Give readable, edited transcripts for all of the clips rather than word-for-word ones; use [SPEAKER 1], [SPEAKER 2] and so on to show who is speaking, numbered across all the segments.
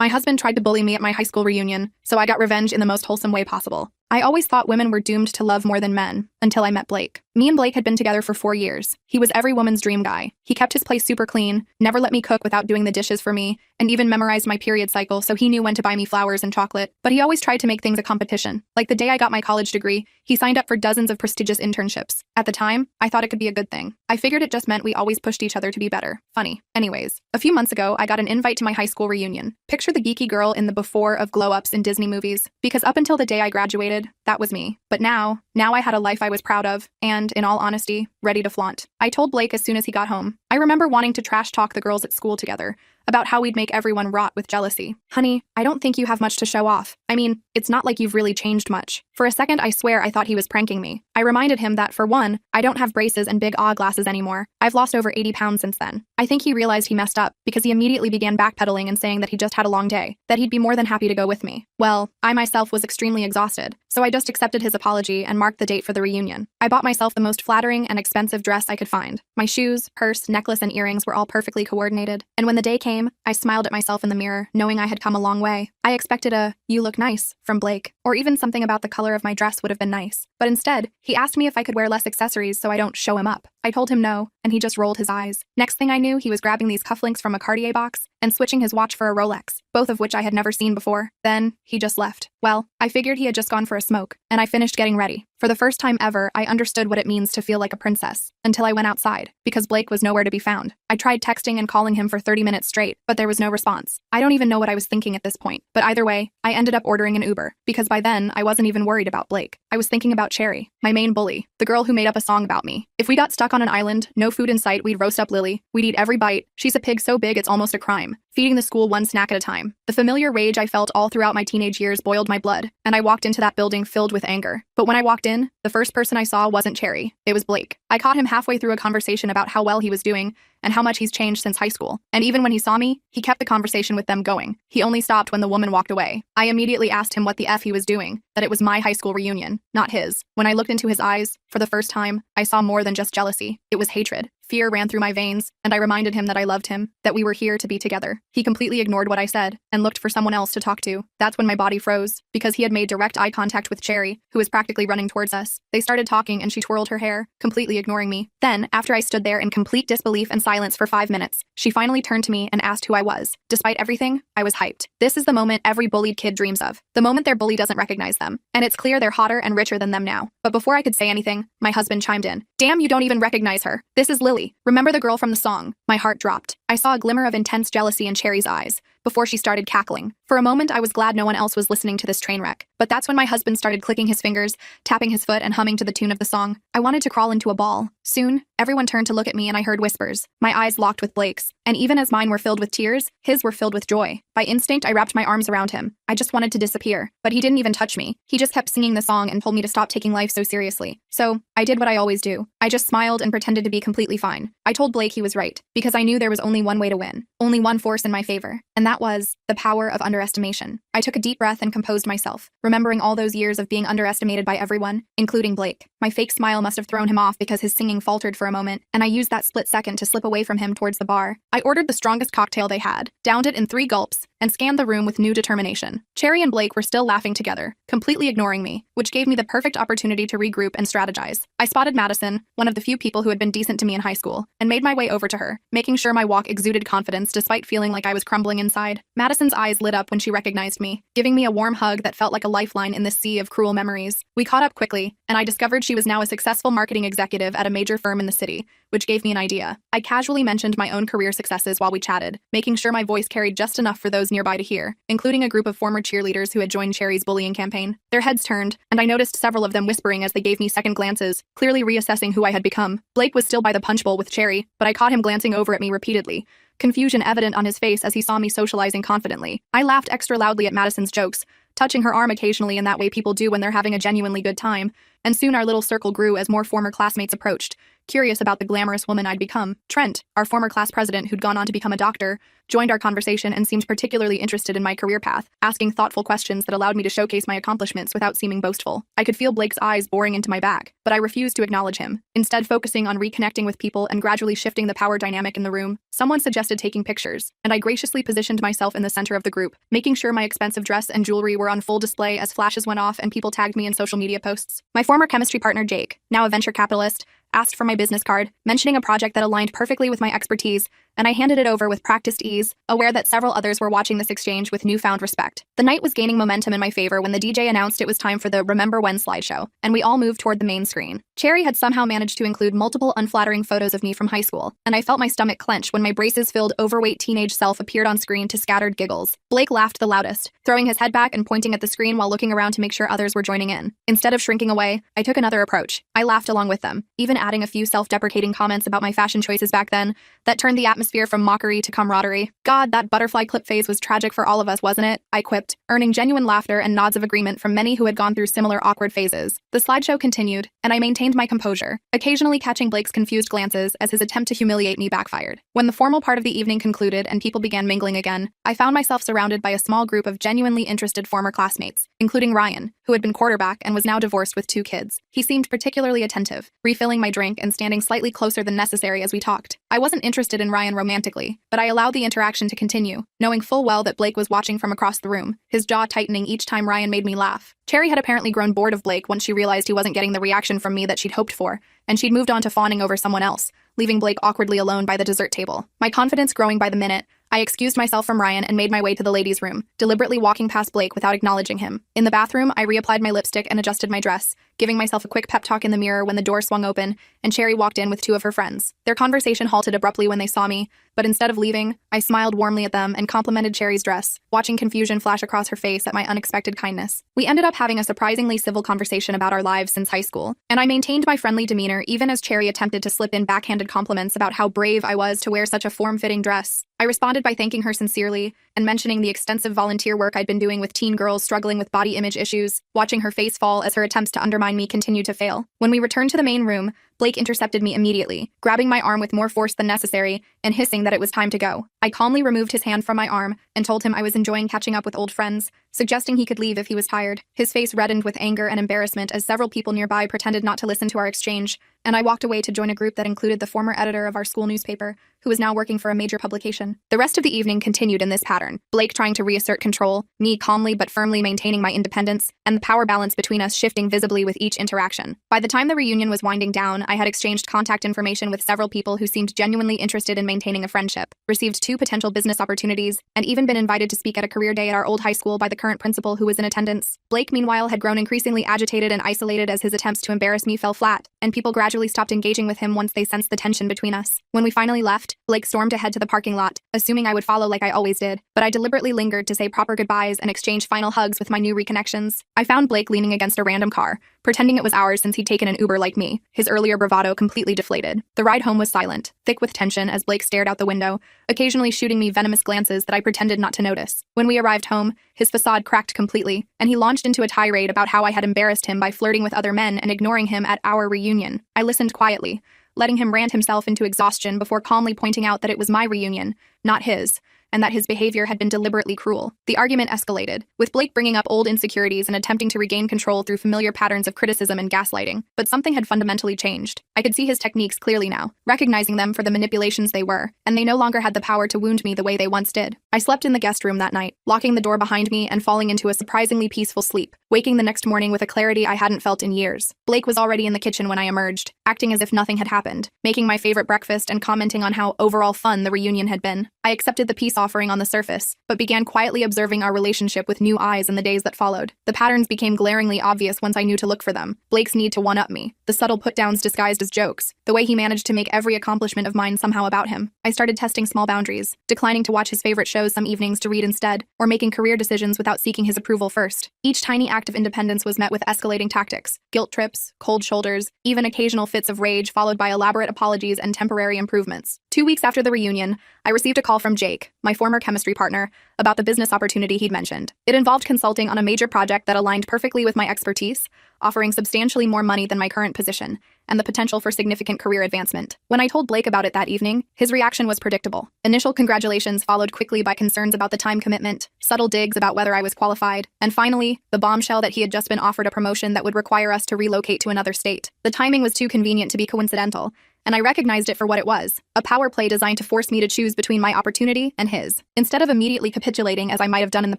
[SPEAKER 1] My husband tried to bully me at my high school reunion, so I got revenge in the most wholesome way possible. I always thought women were doomed to love more than men, until I met Blake. Me and Blake had been together for 4 years. He was every woman's dream guy. He kept his place super clean, never let me cook without doing the dishes for me, and even memorized my period cycle so he knew when to buy me flowers and chocolate. But he always tried to make things a competition. Like the day I got my college degree, he signed up for dozens of prestigious internships. At the time, I thought it could be a good thing. I figured it just meant we always pushed each other to be better. Funny. Anyways, a few months ago, I got an invite to my high school reunion. Picture the geeky girl in the before of glow-ups in Disney movies. Because up until the day I graduated, that was me. But now I had a life I was proud of, and, in all honesty, ready to flaunt. I told Blake as soon as he got home. I remember wanting to trash talk the girls at school together, about how we'd make everyone rot with jealousy. Honey, I don't think you have much to show off. I mean, it's not like you've really changed much. For a second, I swear I thought he was pranking me. I reminded him that, for one, I don't have braces and big glasses anymore. I've lost over 80 pounds since then. I think he realized he messed up, because he immediately began backpedaling and saying that he just had a long day, that he'd be more than happy to go with me. Well, I myself was extremely exhausted, so I just accepted his apology and marked the date for the reunion. I bought myself the most flattering and expensive dress I could find. My shoes, purse, necklace, and earrings were all perfectly coordinated. And when the day came, I smiled at myself in the mirror, knowing I had come a long way. I expected a, "You look nice," from Blake, or even something about the color of my dress would have been nice. But instead, he asked me if I could wear less accessories so I don't show him up. I told him no, and he just rolled his eyes. Next thing I knew, he was grabbing these cufflinks from a Cartier box and switching his watch for a Rolex, both of which I had never seen before. Then, he just left. Well, I figured he had just gone for a smoke, and I finished getting ready. For the first time ever, I understood what it means to feel like a princess, until I went outside, because Blake was nowhere to be found. I tried texting and calling him for 30 minutes straight, but there was no response. I don't even know what I was thinking at this point, but either way, I ended up ordering an Uber, because by then, I wasn't even worried about Blake. I was thinking about Cherry, my main bully, the girl who made up a song about me. If we got stuck on an island, no food in sight, we'd roast up Lily. We'd eat every bite. She's a pig so big it's almost a crime. Feeding the school one snack at a time. The familiar rage I felt all throughout my teenage years boiled my blood, and I walked into that building filled with anger. But when I walked in, the first person I saw wasn't Cherry. It was Blake. I caught him halfway through a conversation about how well he was doing and how much he's changed since high school. And even when he saw me, he kept the conversation with them going. He only stopped when the woman walked away. I immediately asked him what the F he was doing, that it was my high school reunion, not his. When I looked into his eyes, for the first time, I saw more than just jealousy. It was hatred. Fear ran through my veins, and I reminded him that I loved him, that we were here to be together. He completely ignored what I said, and looked for someone else to talk to. That's when my body froze, because he had made direct eye contact with Cherry, who was practically running towards us. They started talking, and she twirled her hair, completely ignoring me. Then, after I stood there in complete disbelief and silence for 5 minutes, she finally turned to me and asked who I was. Despite everything, I was hyped. This is the moment every bullied kid dreams of. The moment their bully doesn't recognize them. And it's clear they're hotter and richer than them now. But before I could say anything, my husband chimed in. "Damn, you don't even recognize her. This is Lily. Remember the girl from the song?" My heart dropped. I saw a glimmer of intense jealousy in Cherry's eyes, before she started cackling. For a moment, I was glad no one else was listening to this train wreck. But that's when my husband started clicking his fingers, tapping his foot, and humming to the tune of the song. I wanted to crawl into a ball. Soon, everyone turned to look at me and I heard whispers. My eyes locked with Blake's, and even as mine were filled with tears, his were filled with joy. By instinct, I wrapped my arms around him. I just wanted to disappear, but he didn't even touch me. He just kept singing the song and told me to stop taking life so seriously. So, I did what I always do. I just smiled and pretended to be completely fine. I told Blake he was right, because I knew there was only one way to win, only one force in my favor, and that was the power of underestimation. I took a deep breath and composed myself, remembering all those years of being underestimated by everyone, including Blake. My fake smile must have thrown him off because his singing faltered for a moment, and I used that split second to slip away from him towards the bar. I ordered the strongest cocktail they had, downed it in 3 gulps, and scanned the room with new determination. Cherry and Blake were still laughing together, completely ignoring me, which gave me the perfect opportunity to regroup and strategize. I spotted Madison, one of the few people who had been decent to me in high school, and made my way over to her, making sure my walk exuded confidence despite feeling like I was crumbling inside. Madison's eyes lit up when she recognized me, giving me a warm hug that felt like a lifeline in this sea of cruel memories. We caught up quickly, and I discovered she was now a successful marketing executive at a major firm in the city, which gave me an idea. I casually mentioned my own career successes while we chatted, making sure my voice carried just enough for those nearby to hear, including a group of former cheerleaders who had joined Cherry's bullying campaign. Their heads turned, and I noticed several of them whispering as they gave me second glances, clearly reassessing who I had become. Blake was still by the punch bowl with Cherry, but I caught him glancing over at me repeatedly, confusion evident on his face as he saw me socializing confidently. I laughed extra loudly at Madison's jokes, touching her arm occasionally in that way people do when they're having a genuinely good time, and soon our little circle grew as more former classmates approached, curious about the glamorous woman I'd become. Trent, our former class president who'd gone on to become a doctor, joined our conversation and seemed particularly interested in my career path, asking thoughtful questions that allowed me to showcase my accomplishments without seeming boastful. I could feel Blake's eyes boring into my back, but I refused to acknowledge him, instead focusing on reconnecting with people and gradually shifting the power dynamic in the room. Someone suggested taking pictures, and I graciously positioned myself in the center of the group, making sure my expensive dress and jewelry were on full display as flashes went off and people tagged me in social media posts. My former chemistry partner Jake, now a venture capitalist, asked for my business card, mentioning a project that aligned perfectly with my expertise, and I handed it over with practiced ease, aware that several others were watching this exchange with newfound respect. The night was gaining momentum in my favor when the DJ announced it was time for the Remember When slideshow, and we all moved toward the main screen. Cherry had somehow managed to include multiple unflattering photos of me from high school, and I felt my stomach clench when my braces-filled, overweight teenage self appeared on screen to scattered giggles. Blake laughed the loudest, throwing his head back and pointing at the screen while looking around to make sure others were joining in. Instead of shrinking away, I took another approach. I laughed along with them, even adding a few self-deprecating comments about my fashion choices back then that turned the atmosphere from mockery to camaraderie. God, that butterfly clip phase was tragic for all of us, wasn't it? I quipped, earning genuine laughter and nods of agreement from many who had gone through similar awkward phases. The slideshow continued, and I maintained my composure, occasionally catching Blake's confused glances as his attempt to humiliate me backfired. When the formal part of the evening concluded and people began mingling again, I found myself surrounded by a small group of genuinely interested former classmates, including Ryan, who had been quarterback and was now divorced with 2 kids. He seemed particularly attentive, refilling my drink and standing slightly closer than necessary as we talked. I wasn't interested in Ryan romantically, but I allowed the interaction to continue, knowing full well that Blake was watching from across the room, his jaw tightening each time Ryan made me laugh. Cherry had apparently grown bored of Blake once she realized he wasn't getting the reaction from me that she'd hoped for, and she'd moved on to fawning over someone else, leaving Blake awkwardly alone by the dessert table. My confidence growing by the minute, I excused myself from Ryan and made my way to the ladies' room, deliberately walking past Blake without acknowledging him. In the bathroom, I reapplied my lipstick and adjusted my dress, giving myself a quick pep talk in the mirror when the door swung open and Cherry walked in with 2 of her friends. Their conversation halted abruptly when they saw me, but instead of leaving, I smiled warmly at them and complimented Cherry's dress, watching confusion flash across her face at my unexpected kindness. We ended up having a surprisingly civil conversation about our lives since high school, and I maintained my friendly demeanor even as Cherry attempted to slip in backhanded compliments about how brave I was to wear such a form-fitting dress. I responded by thanking her sincerely and mentioning the extensive volunteer work I'd been doing with teen girls struggling with body image issues, watching her face fall as her attempts to undermine me continued to fail. When we returned to the main room, Blake intercepted me immediately, grabbing my arm with more force than necessary and hissing that it was time to go. I calmly removed his hand from my arm and told him I was enjoying catching up with old friends, suggesting he could leave if he was tired. His face reddened with anger and embarrassment as several people nearby pretended not to listen to our exchange, and I walked away to join a group that included the former editor of our school newspaper, who was now working for a major publication. The rest of the evening continued in this pattern, Blake trying to reassert control, me calmly but firmly maintaining my independence, and the power balance between us shifting visibly with each interaction. By the time the reunion was winding down, I had exchanged contact information with several people who seemed genuinely interested in maintaining a friendship, received 2 potential business opportunities, and even been invited to speak at a career day at our old high school by the current principal who was in attendance. Blake, meanwhile, had grown increasingly agitated and isolated as his attempts to embarrass me fell flat, and people gradually stopped engaging with him once they sensed the tension between us. When we finally left, Blake stormed ahead to the parking lot, assuming I would follow like I always did, but I deliberately lingered to say proper goodbyes and exchange final hugs with my new reconnections. I found Blake leaning against a random car, pretending it was ours since he'd taken an Uber like me, his earlier bravado completely deflated. The ride home was silent, thick with tension as Blake stared out the window, occasionally shooting me venomous glances that I pretended not to notice. When we arrived home, his facade cracked completely, and he launched into a tirade about how I had embarrassed him by flirting with other men and ignoring him at our reunion. I listened quietly, letting him rant himself into exhaustion before calmly pointing out that it was my reunion, not his, and that his behavior had been deliberately cruel. The argument escalated, with Blake bringing up old insecurities and attempting to regain control through familiar patterns of criticism and gaslighting. But something had fundamentally changed. I could see his techniques clearly now, recognizing them for the manipulations they were, and they no longer had the power to wound me the way they once did. I slept in the guest room that night, locking the door behind me and falling into a surprisingly peaceful sleep, waking the next morning with a clarity I hadn't felt in years. Blake was already in the kitchen when I emerged, acting as if nothing had happened, making my favorite breakfast and commenting on how overall fun the reunion had been. I accepted the peace offering on the surface, but began quietly observing our relationship with new eyes in the days that followed. The patterns became glaringly obvious once I knew to look for them. Blake's need to one-up me, the subtle put-downs disguised as jokes, the way he managed to make every accomplishment of mine somehow about him. I started testing small boundaries, declining to watch his favorite shows some evenings to read instead, or making career decisions without seeking his approval first. Each tiny act of independence was met with escalating tactics, guilt trips, cold shoulders, even occasional fits of rage followed by elaborate apologies and temporary improvements. 2 weeks after the reunion, I received a call from Jake, my former chemistry partner, about the business opportunity he'd mentioned. It involved consulting on a major project that aligned perfectly with my expertise, offering substantially more money than my current position, and the potential for significant career advancement. When I told Blake about it that evening, his reaction was predictable. Initial congratulations followed quickly by concerns about the time commitment, subtle digs about whether I was qualified, and finally, the bombshell that he had just been offered a promotion that would require us to relocate to another state. The timing was too convenient to be coincidental, and I recognized it for what it was, a power play designed to force me to choose between my opportunity and his. Instead of immediately capitulating as I might have done in the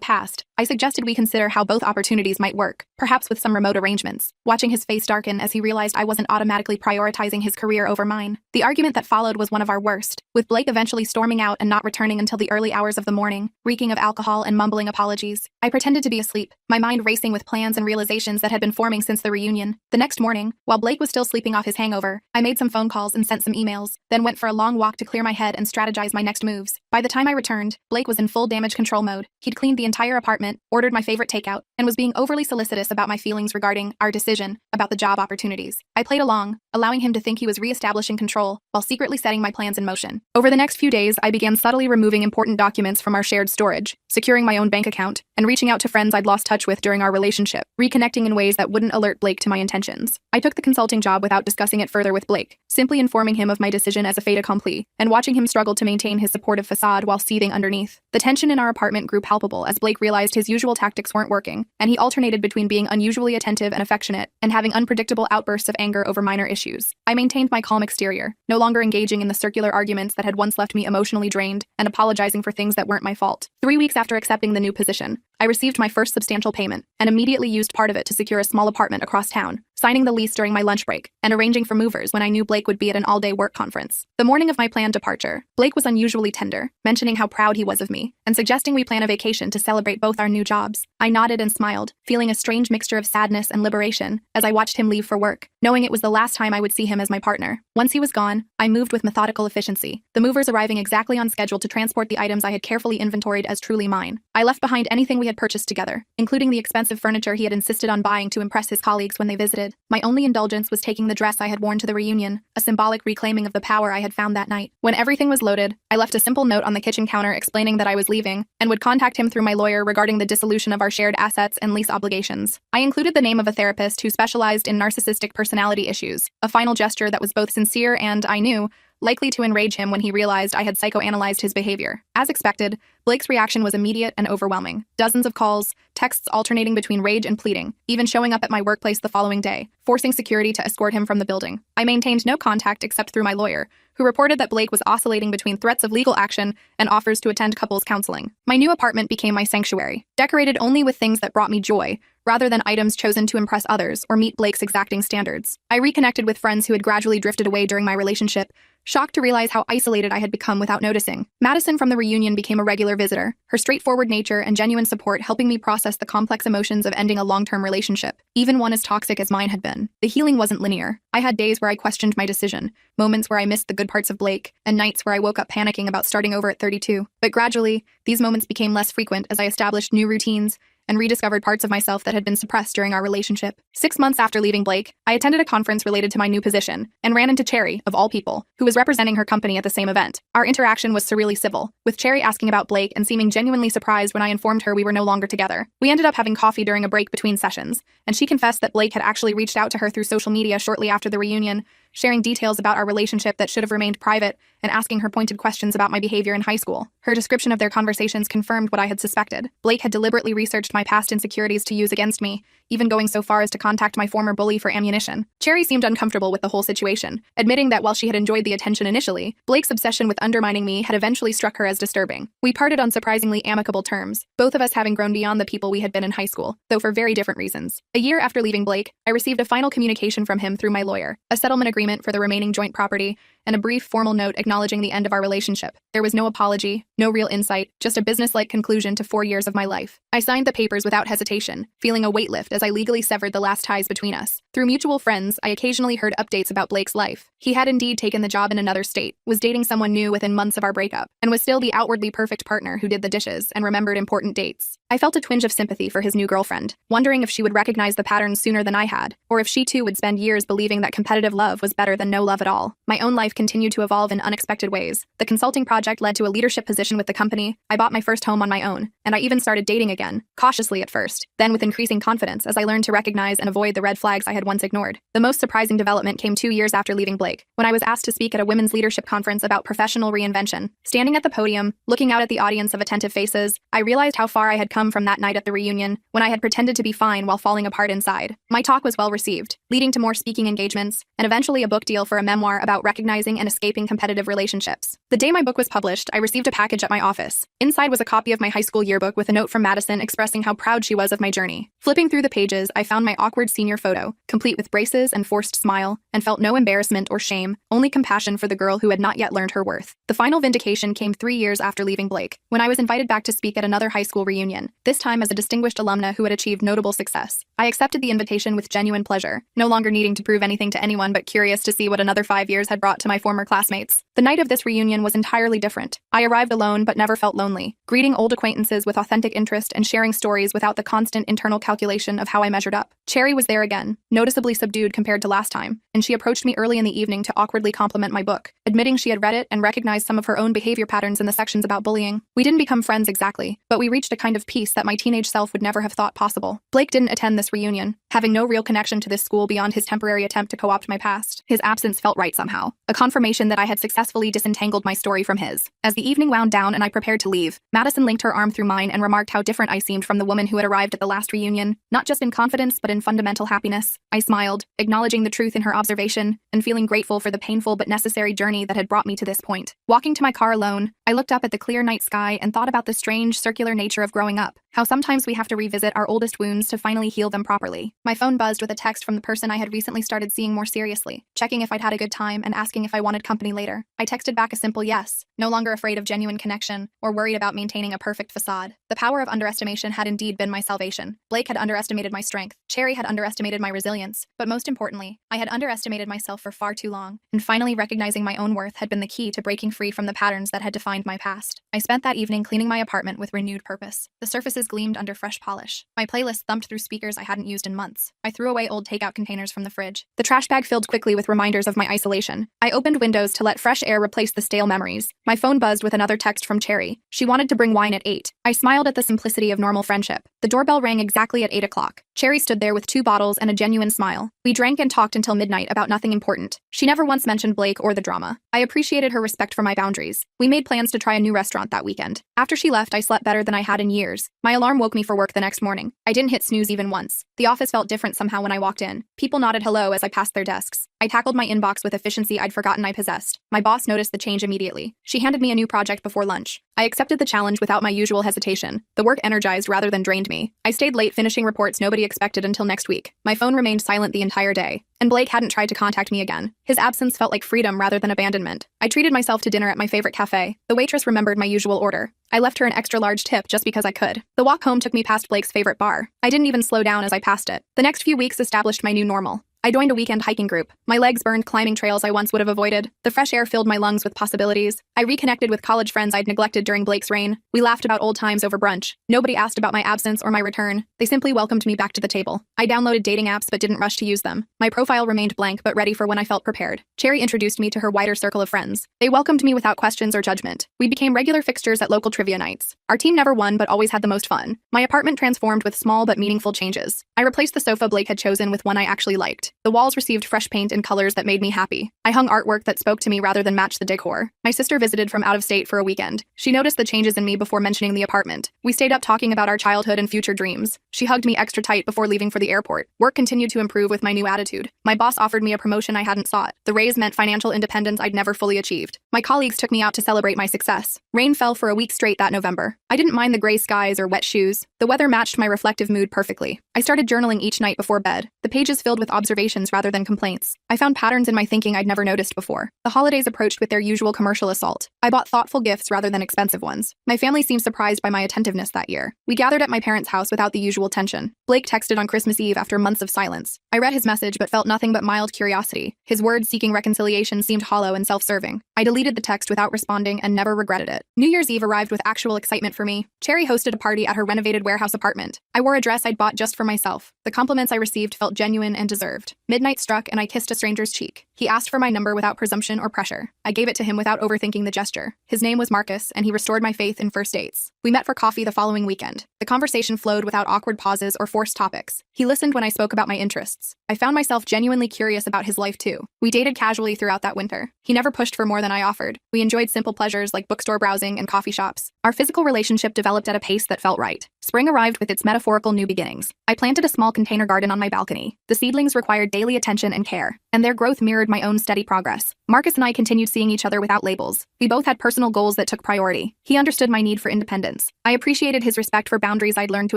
[SPEAKER 1] past, I suggested we consider how both opportunities might work, perhaps with some remote arrangements. Watching his face darken as he realized I wasn't automatically prioritizing his career over mine. The argument that followed was one of our worst, with Blake eventually storming out and not returning until the early hours of the morning, reeking of alcohol and mumbling apologies. I pretended to be asleep, my mind racing with plans and realizations that had been forming since the reunion. The next morning, while Blake was still sleeping off his hangover, I made some phone calls and sent some emails, then went for a long walk to clear my head and strategize my next moves. By the time I returned, Blake was in full damage control mode. He'd cleaned the entire apartment, ordered my favorite takeout, and was being overly solicitous about my feelings regarding our decision about the job opportunities. I played along, allowing him to think he was reestablishing control while secretly setting my plans in motion. Over the next few days, I began subtly removing important documents from our shared storage, securing my own bank account, and reaching out to friends I'd lost touch with during our relationship, reconnecting in ways that wouldn't alert Blake to my intentions. I took the consulting job without discussing it further with Blake, simply informing him of my decision as a fait accompli, and watching him struggle to maintain his supportive facade while seething underneath. The tension in our apartment grew palpable as Blake realized his usual tactics weren't working, and he alternated between being unusually attentive and affectionate and having unpredictable outbursts of anger over minor issues. I maintained my calm exterior, no longer engaging in the circular arguments that had once left me emotionally drained and apologizing for things that weren't my fault. 3 weeks after accepting the new position, I received my first substantial payment and immediately used part of it to secure a small apartment across town, signing the lease during my lunch break and arranging for movers when I knew Blake would be at an all-day work conference. The morning of my planned departure, Blake was unusually tender, mentioning how proud he was of me and suggesting we plan a vacation to celebrate both our new jobs. I nodded and smiled, feeling a strange mixture of sadness and liberation as I watched him leave for work, knowing it was the last time I would see him as my partner. Once he was gone, I moved with methodical efficiency, the movers arriving exactly on schedule to transport the items I had carefully inventoried as truly mine. I left behind anything we had purchased together, including the expensive furniture he had insisted on buying to impress his colleagues when they visited. My only indulgence was taking the dress I had worn to the reunion, a symbolic reclaiming of the power I had found that night. When everything was loaded, I left a simple note on the kitchen counter explaining that I was leaving and would contact him through my lawyer regarding the dissolution of our shared assets and lease obligations. I included the name of a therapist who specialized in narcissistic personality issues, a final gesture that was both sincere and, I knew, likely to enrage him when he realized I had psychoanalyzed his behavior. As expected, Blake's reaction was immediate and overwhelming. Dozens of calls, texts alternating between rage and pleading, even showing up at my workplace the following day, forcing security to escort him from the building. I maintained no contact except through my lawyer, who reported that Blake was oscillating between threats of legal action and offers to attend couples counseling. My new apartment became my sanctuary, decorated only with things that brought me joy, rather than items chosen to impress others or meet Blake's exacting standards. I reconnected with friends who had gradually drifted away during my relationship, shocked to realize how isolated I had become without noticing. Madison from the reunion became a regular visitor, her straightforward nature and genuine support helping me process the complex emotions of ending a long-term relationship, even one as toxic as mine had been. The healing wasn't linear. I had days where I questioned my decision, moments where I missed the good parts of Blake, and nights where I woke up panicking about starting over at 32. But gradually, these moments became less frequent as I established new routines and rediscovered parts of myself that had been suppressed during our relationship. 6 months after leaving Blake, I attended a conference related to my new position and ran into Cherry, of all people, who was representing her company at the same event. Our interaction was surreally civil, with Cherry asking about Blake and seeming genuinely surprised when I informed her we were no longer together. We ended up having coffee during a break between sessions, and she confessed that Blake had actually reached out to her through social media shortly after the reunion, sharing details about our relationship that should have remained private and asking her pointed questions about my behavior in high school. Her description of their conversations confirmed what I had suspected. Blake had deliberately researched my past insecurities to use against me, even going so far as to contact my former bully for ammunition. Cherry seemed uncomfortable with the whole situation, admitting that while she had enjoyed the attention initially, Blake's obsession with undermining me had eventually struck her as disturbing. We parted on surprisingly amicable terms, both of us having grown beyond the people we had been in high school, though for very different reasons. A year after leaving Blake, I received a final communication from him through my lawyer, a settlement agreement for the remaining joint property, and a brief formal note acknowledging the end of our relationship. There was no apology, no real insight, just a business-like conclusion to 4 years of my life. I signed the papers without hesitation, feeling a weight lift as I legally severed the last ties between us. Through mutual friends, I occasionally heard updates about Blake's life. He had indeed taken the job in another state, was dating someone new within months of our breakup, and was still the outwardly perfect partner who did the dishes and remembered important dates. I felt a twinge of sympathy for his new girlfriend, wondering if she would recognize the patterns sooner than I had, or if she too would spend years believing that competitive love was better than no love at all. My own life life continued to evolve in unexpected ways. The consulting project led to a leadership position with the company. I bought my first home on my own, and I even started dating again, cautiously at first, then with increasing confidence as I learned to recognize and avoid the red flags I had once ignored. The most surprising development came 2 years after leaving Blake, when I was asked to speak at a women's leadership conference about professional reinvention. Standing at the podium, looking out at the audience of attentive faces, I realized how far I had come from that night at the reunion, when I had pretended to be fine while falling apart inside. My talk was well received, leading to more speaking engagements, and eventually a book deal for a memoir about recognizing and escaping competitive relationships. The day my book was published, I received a package at my office. Inside was a copy of my high school yearbook with a note from Madison expressing how proud she was of my journey. Flipping through the pages, I found my awkward senior photo, complete with braces and forced smile, and felt no embarrassment or shame, only compassion for the girl who had not yet learned her worth. The final vindication came 3 years after leaving Blake, when I was invited back to speak at another high school reunion, this time as a distinguished alumna who had achieved notable success. I accepted the invitation with genuine pleasure, no longer needing to prove anything to anyone but curious to see what another 5 years had brought to my former classmates. The night of this reunion was entirely different. I arrived alone but never felt lonely, greeting old acquaintances with authentic interest and sharing stories without the constant internal calculation of how I measured up. Cherry was there again, noticeably subdued compared to last time, and she approached me early in the evening to awkwardly compliment my book, admitting she had read it and recognized some of her own behavior patterns in the sections about bullying. We didn't become friends exactly, but we reached a kind of peace that my teenage self would never have thought possible. Blake didn't attend this reunion, having no real connection to this school beyond his temporary attempt to co-opt my past. His absence felt right somehow, a confirmation that I had successfully disentangled my story from his. As the evening wound down and I prepared to leave, Madison linked her arm through mine and remarked how different I seemed from the woman who had arrived at the last reunion, not just in confidence but in fundamental happiness. I smiled, acknowledging the truth in her observation, and feeling grateful for the painful but necessary journey that had brought me to this point. Walking to my car alone, I looked up at the clear night sky and thought about the strange, circular nature of growing up, how sometimes we have to revisit our oldest wounds to finally heal them properly. My phone buzzed with a text from the person I had recently started seeing more seriously, checking if I'd had a good time and asking if I wanted company later. I texted back a simple yes, no longer afraid of genuine connection or worried about maintaining a perfect facade. The power of underestimation had indeed been my salvation. Blake had underestimated my strength, Cherry had underestimated my resilience, but most importantly, I had underestimated myself for far too long, and finally recognizing my own worth had been the key to breaking free from the patterns that had defined my past. I spent that evening cleaning my apartment with renewed purpose. The surfaces gleamed under fresh polish. My playlist thumped through speakers I hadn't used in months. I threw away old takeout containers from the fridge. The trash bag filled quickly with reminders of my isolation. I opened windows to let fresh air replace the stale memories. My phone buzzed with another text from Cherry. She wanted to bring wine at 8. I smiled at the simplicity of normal friendship. The doorbell rang exactly at 8 o'clock. Cherry stood there with 2 bottles and a genuine smile. We drank and talked until midnight about nothing important. She never once mentioned Blake or the drama. I appreciated her respect for my boundaries. We made plans to try a new restaurant that weekend. After she left, I slept better than I had in years. My alarm woke me for work the next morning. I didn't hit snooze even once. The office felt different somehow when I walked in. People nodded hello as I passed their desks. I tackled my inbox with efficiency I'd forgotten I possessed. My boss noticed the change immediately. She handed me a new project before lunch. I accepted the challenge without my usual hesitation. The work energized rather than drained me. I stayed late finishing reports nobody expected until next week. My phone remained silent the entire day, and Blake hadn't tried to contact me again. His absence felt like freedom rather than abandonment. I treated myself to dinner at my favorite cafe. The waitress remembered my usual order. I left her an extra-large tip just because I could. The walk home took me past Blake's favorite bar. I didn't even slow down as I passed it. The next few weeks established my new normal. I joined a weekend hiking group. My legs burned climbing trails I once would have avoided. The fresh air filled my lungs with possibilities. I reconnected with college friends I'd neglected during Blake's reign. We laughed about old times over brunch. Nobody asked about my absence or my return. They simply welcomed me back to the table. I downloaded dating apps but didn't rush to use them. My profile remained blank but ready for when I felt prepared. Cherry introduced me to her wider circle of friends. They welcomed me without questions or judgment. We became regular fixtures at local trivia nights. Our team never won but always had the most fun. My apartment transformed with small but meaningful changes. I replaced the sofa Blake had chosen with one I actually liked. The walls received fresh paint in colors that made me happy. I hung artwork that spoke to me rather than match the decor. My sister visited from out of state for a weekend. She noticed the changes in me before mentioning the apartment. We stayed up talking about our childhood and future dreams. She hugged me extra tight before leaving for the airport. Work continued to improve with my new attitude. My boss offered me a promotion I hadn't sought. The raise meant financial independence I'd never fully achieved. My colleagues took me out to celebrate my success. Rain fell for a week straight that November. I didn't mind the gray skies or wet shoes. The weather matched my reflective mood perfectly. I started journaling each night before bed, the pages filled with observations rather than complaints. I found patterns in my thinking I'd never noticed before. The holidays approached with their usual commercial assault. I bought thoughtful gifts rather than expensive ones. My family seemed surprised by my attentiveness that year. We gathered at my parents' house without the usual tension. Blake texted on Christmas Eve after months of silence. I read his message but felt nothing but mild curiosity. His words seeking reconciliation seemed hollow and self-serving. I deleted the text without responding and never regretted it. New Year's Eve arrived with actual excitement for me. Cherry hosted a party at her renovated warehouse apartment. I wore a dress I'd bought just for myself. The compliments I received felt genuine and deserved. Midnight struck and I kissed a stranger's cheek. He asked for my number without presumption or pressure. I gave it to him without overthinking the gesture. His name was Marcus, and he restored my faith in first dates. We met for coffee the following weekend. The conversation flowed without awkward pauses or forced topics. He listened when I spoke about my interests. I found myself genuinely curious about his life too. We dated casually throughout that winter. He never pushed for more than I offered. We enjoyed simple pleasures like bookstore browsing and coffee shops. Our physical relationship developed at a pace that felt right. Spring arrived with its metaphorical new beginnings. I planted a small container garden on my balcony. The seedlings required daily attention and care, and their growth mirrored my own steady progress. Marcus and I continued seeing each other without labels. We both had personal goals that took priority. He understood my need for independence. I appreciated his respect for boundaries I'd learned to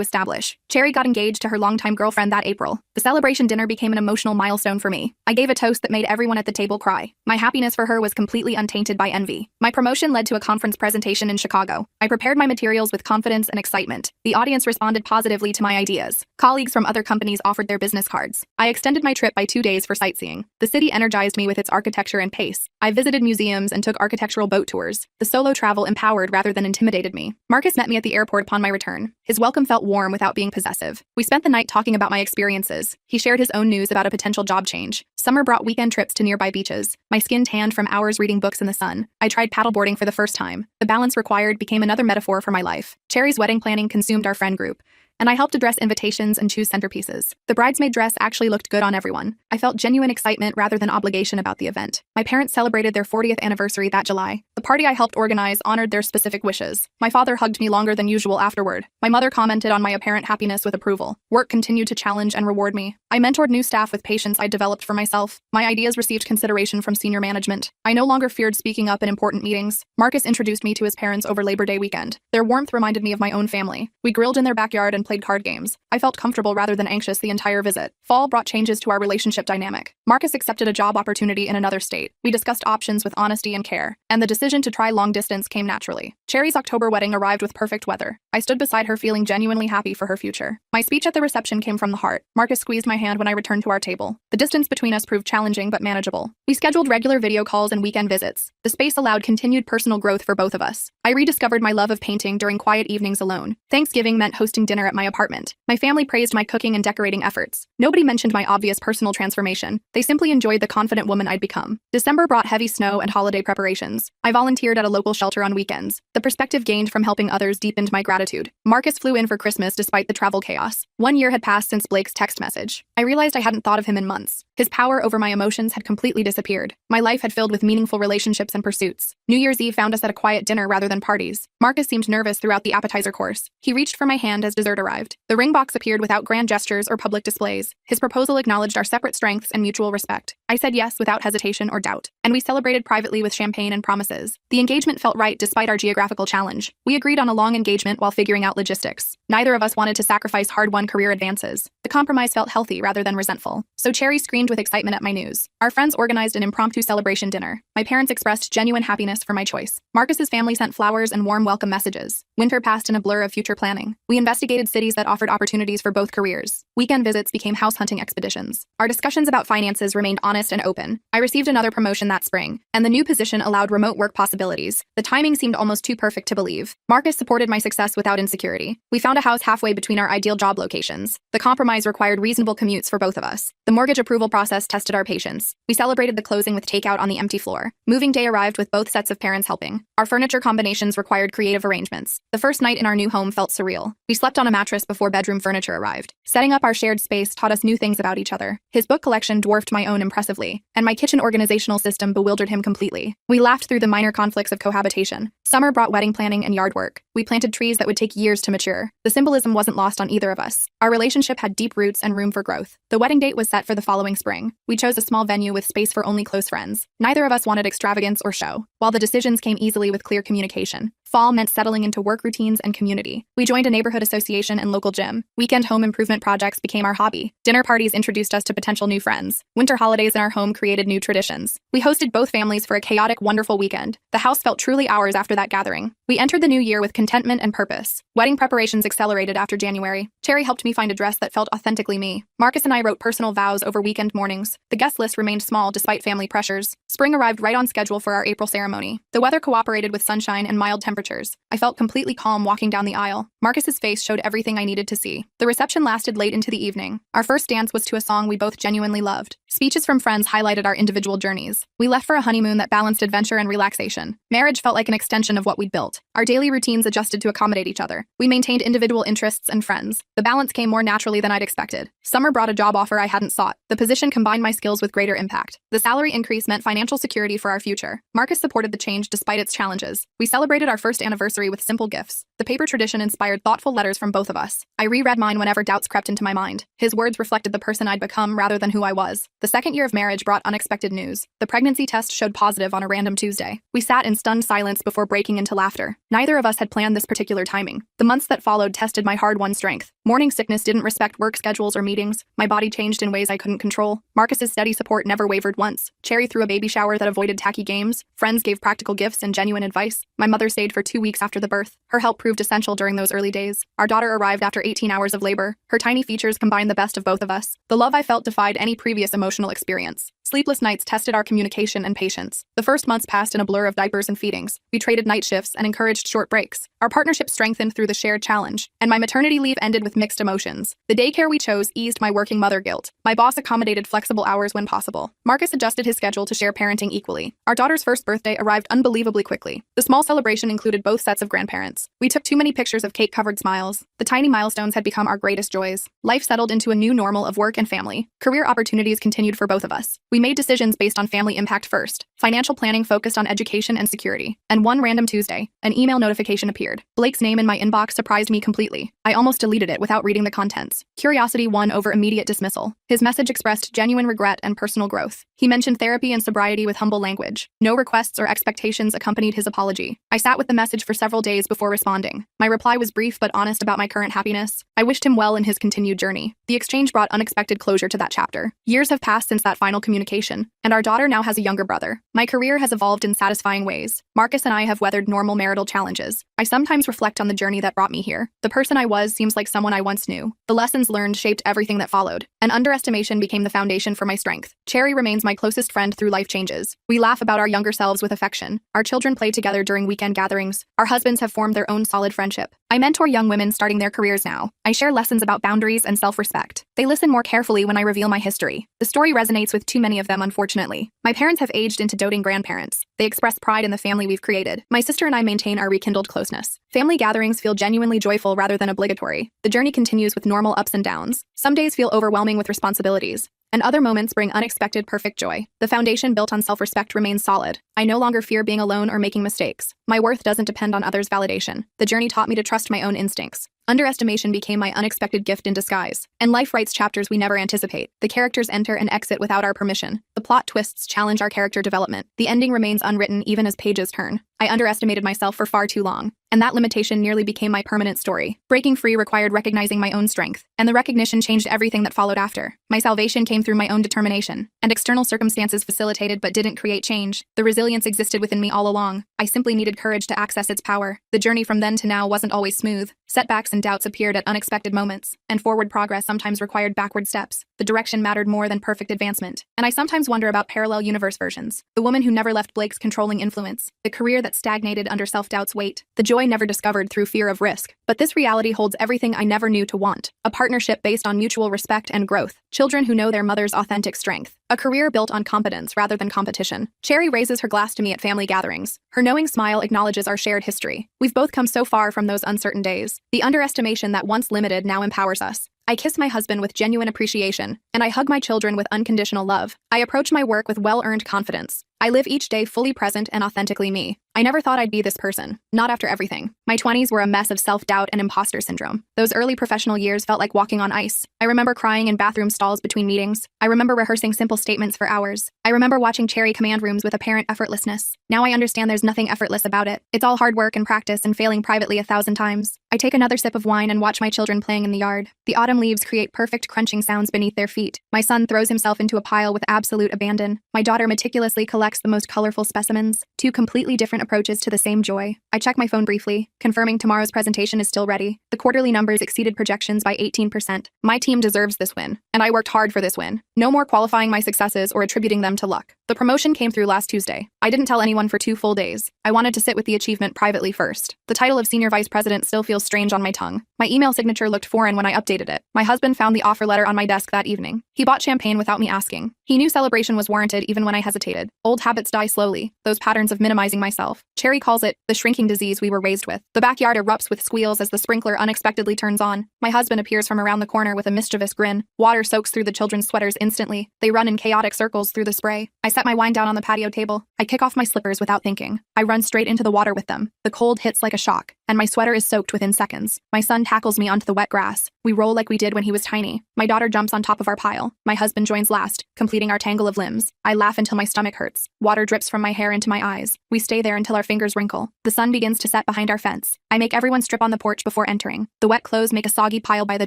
[SPEAKER 1] establish. Cherry got engaged to her longtime girlfriend that April. The celebration dinner became an emotional milestone for me. I gave a toast that made everyone at the table cry. My happiness for her was completely untainted by envy. My promotion led to a conference presentation in Chicago. I prepared my materials with confidence and excitement. The audience responded positively to my ideas. Colleagues from other companies offered their business cards. I extended my trip by 2 days for sightseeing. The city energized me with its architecture and pace. I visited museums and took architectural boat tours. The solo travel empowered rather than intimidated me. Marcus met me at the airport upon my return. His welcome felt warm without being possessive. We spent the night talking about my experiences. He shared his own news about a potential job change. Summer brought weekend trips to nearby beaches. My skin tanned from hours reading books in the sun. I tried paddleboarding for the first time. The balance required became another metaphor for my life. Cherry's wedding planning consumed our friend group, and I helped address invitations and choose centerpieces. The bridesmaid dress actually looked good on everyone. I felt genuine excitement rather than obligation about the event. My parents celebrated their 40th anniversary that July. The party I helped organize honored their specific wishes. My father hugged me longer than usual afterward. My mother commented on my apparent happiness with approval. Work continued to challenge and reward me. I mentored new staff with patience I developed for myself. My ideas received consideration from senior management. I no longer feared speaking up in important meetings. Marcus introduced me to his parents over Labor Day weekend. Their warmth reminded me of my own family. We grilled in their backyard and played card games. I felt comfortable rather than anxious the entire visit. Fall brought changes to our relationship dynamic. Marcus accepted a job opportunity in another state. We discussed options with honesty and care, and the decision to try long distance came naturally. Cherry's October wedding arrived with perfect weather. I stood beside her feeling genuinely happy for her future. My speech at the reception came from the heart. Marcus squeezed my hand when I returned to our table. The distance between us proved challenging but manageable. We scheduled regular video calls and weekend visits. The space allowed continued personal growth for both of us. I rediscovered my love of painting during quiet evenings alone. Thanksgiving meant hosting dinner at my apartment. My family praised my cooking and decorating efforts. Nobody mentioned my obvious personal transformation. They simply enjoyed the confident woman I'd become. December brought heavy snow and holiday preparations. I volunteered at a local shelter on weekends. The perspective gained from helping others deepened my gratitude. Marcus flew in for Christmas despite the travel chaos. 1 year had passed since Blake's text message. I realized I hadn't thought of him in months. His power over my emotions had completely disappeared. My life had filled with meaningful relationships and pursuits. New Year's Eve found us at a quiet dinner rather than parties. Marcus seemed nervous throughout the appetizer course. He reached for my hand as dessert arrived. The ring box appeared without grand gestures or public displays. His proposal acknowledged our separate strengths and mutual respect. I said yes without hesitation or doubt, and we celebrated privately with champagne and promises. The engagement felt right despite our geographical challenge. We agreed on a long engagement while figuring out logistics. Neither of us wanted to sacrifice hard-won career advances. The compromise felt healthy rather than resentful. So Cherry screamed with excitement at my news. Our friends organized an impromptu celebration dinner. My parents expressed genuine happiness for my choice. Marcus's family sent flowers and warm welcome messages. Winter passed in a blur of future planning. We investigated cities that offered opportunities for both careers. Weekend visits became house hunting expeditions. Our discussions about finances remained honest and open. I received another promotion that spring, and the new position allowed remote work possibilities. The timing seemed almost too perfect to believe. Marcus supported my success without insecurity. We found a house halfway between our ideal job locations. The compromise required reasonable commutes for both of us. The mortgage approval process tested our patience. We celebrated the closing with takeout on the empty floor. Moving day arrived with both sets of parents helping. Our furniture combinations required creative arrangements. The first night in our new home felt surreal. We slept on a mattress before bedroom furniture arrived. Setting up our shared space taught us new things about each other. His book collection dwarfed my own impressively, and my kitchen organizational system bewildered him completely. We laughed through the minor conflicts of cohabitation. Summer brought wedding planning and yard work. We planted trees that would take years to mature. The symbolism wasn't lost on either of us. Our relationship had deep roots and room for growth. The wedding date was set for the following spring. We chose a small venue with space for only close friends. Neither of us wanted extravagance or show, while the decisions came easily with clear communication. Fall meant settling into work routines and community. We joined a neighborhood association and local gym. Weekend home improvement projects became our hobby. Dinner parties introduced us to potential new friends. Winter holidays in our home created new traditions. We hosted both families for a chaotic, wonderful weekend. The house felt truly ours after that gathering. We entered the new year with contentment and purpose. Wedding preparations accelerated after January. Cherry helped me find a dress that felt authentically me. Marcus and I wrote personal vows over weekend mornings. The guest list remained small despite family pressures. Spring arrived right on schedule for our April ceremony. The weather cooperated with sunshine and mild temperatures. I felt completely calm walking down the aisle. Marcus's face showed everything I needed to see. The reception lasted late into the evening. Our first dance was to a song we both genuinely loved. Speeches from friends highlighted our individual journeys. We left for a honeymoon that balanced adventure and relaxation. Marriage felt like an extension of what we'd built. Our daily routines adjusted to accommodate each other. We maintained individual interests and friends. The balance came more naturally than I'd expected. Summer brought a job offer I hadn't sought. The position combined my skills with greater impact. The salary increase meant financial security for our future. Marcus supported the change despite its challenges. We celebrated our first anniversary with simple gifts. The paper tradition inspired thoughtful letters from both of us. I reread mine whenever doubts crept into my mind. His words reflected the person I'd become rather than who I was. The second year of marriage brought unexpected news. The pregnancy test showed positive on a random Tuesday. We sat in stunned silence before breaking into laughter. Neither of us had planned this particular timing. The months that followed tested my hard-won strength. Morning sickness didn't respect work schedules or meetings. My body changed in ways I couldn't control. Marcus's steady support never wavered once. Cherry threw a baby shower that avoided tacky games. Friends gave practical gifts and genuine advice. My mother stayed for 2 weeks after the birth. Her help proved essential during those early days. Our daughter arrived after 18 hours of labor. Her tiny features combined the best of both of us. The love I felt defied any previous emotional experience. Sleepless nights tested our communication and patience. The first months passed in a blur of diapers and feedings. We traded night shifts and encouraged short breaks. Our partnership strengthened through the shared challenge, and my maternity leave ended with mixed emotions. The daycare we chose eased my working mother guilt. My boss accommodated flexible hours when possible. Marcus adjusted his schedule to share parenting equally. Our daughter's first birthday arrived unbelievably quickly. The small celebration included both sets of grandparents. We took too many pictures of cake-covered smiles. The tiny milestones had become our greatest joys. Life settled into a new normal of work and family. Career opportunities continued for both of us. We made decisions based on family impact first. Financial planning focused on education and security. And one random Tuesday, an email notification appeared. Blake's name in my inbox surprised me completely. I almost deleted it without reading the contents. Curiosity won over immediate dismissal. His message expressed genuine regret and personal growth. He mentioned therapy and sobriety with humble language. No requests or expectations accompanied his apology. I sat with the message for several days before responding. My reply was brief but honest about my current happiness. I wished him well in his continued journey. The exchange brought unexpected closure to that chapter. Years have passed since that final communication, and our daughter now has a younger brother. My career has evolved in satisfying ways. Marcus and I have weathered normal marital challenges. I sometimes reflect on the journey that brought me here. The person I was seems like someone I once knew. The lessons learned shaped everything that followed. An underestimation became the foundation for my strength. Cherry remains my closest friend through life changes. We laugh about our younger selves with affection. Our children play together during weekend gatherings. Our husbands have formed their own solid friendship. I mentor young women starting their careers now. I share lessons about boundaries and self-respect. They listen more carefully when I reveal my history. The story resonates with too many of them, unfortunately. My parents have aged into doting grandparents. They express pride in the family we've created. My sister and I maintain our rekindled closeness. Family gatherings feel genuinely joyful rather than obligatory. The journey continues with normal ups and downs. Some days feel overwhelming with responsibilities, and other moments bring unexpected perfect joy. The foundation built on self-respect remains solid. I no longer fear being alone or making mistakes. My worth doesn't depend on others' validation. The journey taught me to trust my own instincts. Underestimation became my unexpected gift in disguise, and life writes chapters we never anticipate. The characters enter and exit without our permission. The plot twists challenge our character development. The ending remains unwritten even as pages turn. I underestimated myself for far too long, and that limitation nearly became my permanent story. Breaking free required recognizing my own strength, and the recognition changed everything that followed after. My salvation came through my own determination, and external circumstances facilitated but didn't create change. The resilience existed within me all along. I simply needed courage to access its power. The journey from then to now wasn't always smooth. Setbacks and doubts appeared at unexpected moments, and forward progress sometimes required backward steps. The direction mattered more than perfect advancement, and I sometimes wonder about parallel universe versions. The woman who never left Blake's controlling influence, the career that stagnated under self-doubt's weight, the joy never discovered through fear of risk. But this reality holds everything I never knew to want. A partnership based on mutual respect and growth. Children who know their mother's authentic strength. A career built on competence rather than competition. Cherry raises her glass to me at family gatherings. Her knowing smile acknowledges our shared history. We've both come so far from those uncertain days. The underestimation that once limited now empowers us. I kiss my husband with genuine appreciation, and I hug my children with unconditional love. I approach my work with well-earned confidence. I live each day fully present and authentically me. I never thought I'd be this person, not after everything. My 20s were a mess of self-doubt and imposter syndrome. Those early professional years felt like walking on ice. I remember crying in bathroom stalls between meetings. I remember rehearsing simple statements for hours. I remember watching Cherry command rooms with apparent effortlessness. Now I understand there's nothing effortless about it. It's all hard work and practice and failing privately 1,000 times. I take another sip of wine and watch my children playing in the yard. The autumn leaves create perfect crunching sounds beneath their feet. My son throws himself into a pile with absolute abandon. My daughter meticulously collects the most colorful specimens. Two completely different approaches to the same joy. I check my phone briefly, confirming tomorrow's presentation is still ready. The quarterly numbers exceeded projections by 18%. My team deserves this win, and I worked hard for this win. No more qualifying my successes or attributing them to luck. The promotion came through last Tuesday. I didn't tell anyone for 2 full days. I wanted to sit with the achievement privately first. The title of senior vice president still feels strange on my tongue. My email signature looked foreign when I updated it. My husband found the offer letter on my desk that evening. He bought champagne without me asking. He knew celebration was warranted even when I hesitated. Old habits die slowly, those patterns of minimizing myself. Cherry calls it the shrinking disease we were raised with. The backyard erupts with squeals as the sprinkler unexpectedly turns on. My husband appears from around the corner with a mischievous grin. Water soaks through the children's sweaters instantly. They run in chaotic circles through the spray. I set my wine down on the patio table. I kick off my slippers without thinking. I run straight into the water with them. The cold hits like a shock, and my sweater is soaked within seconds. My son tackles me onto the wet grass. We roll like we did when he was tiny. My daughter jumps on top of our pile. My husband joins last, completing our tangle of limbs. I laugh until my stomach hurts. Water drips from my hair into my eyes. We stay there until our fingers wrinkle. The sun begins to set behind our fence. I make everyone strip on the porch before entering. The wet clothes make a soggy pile by the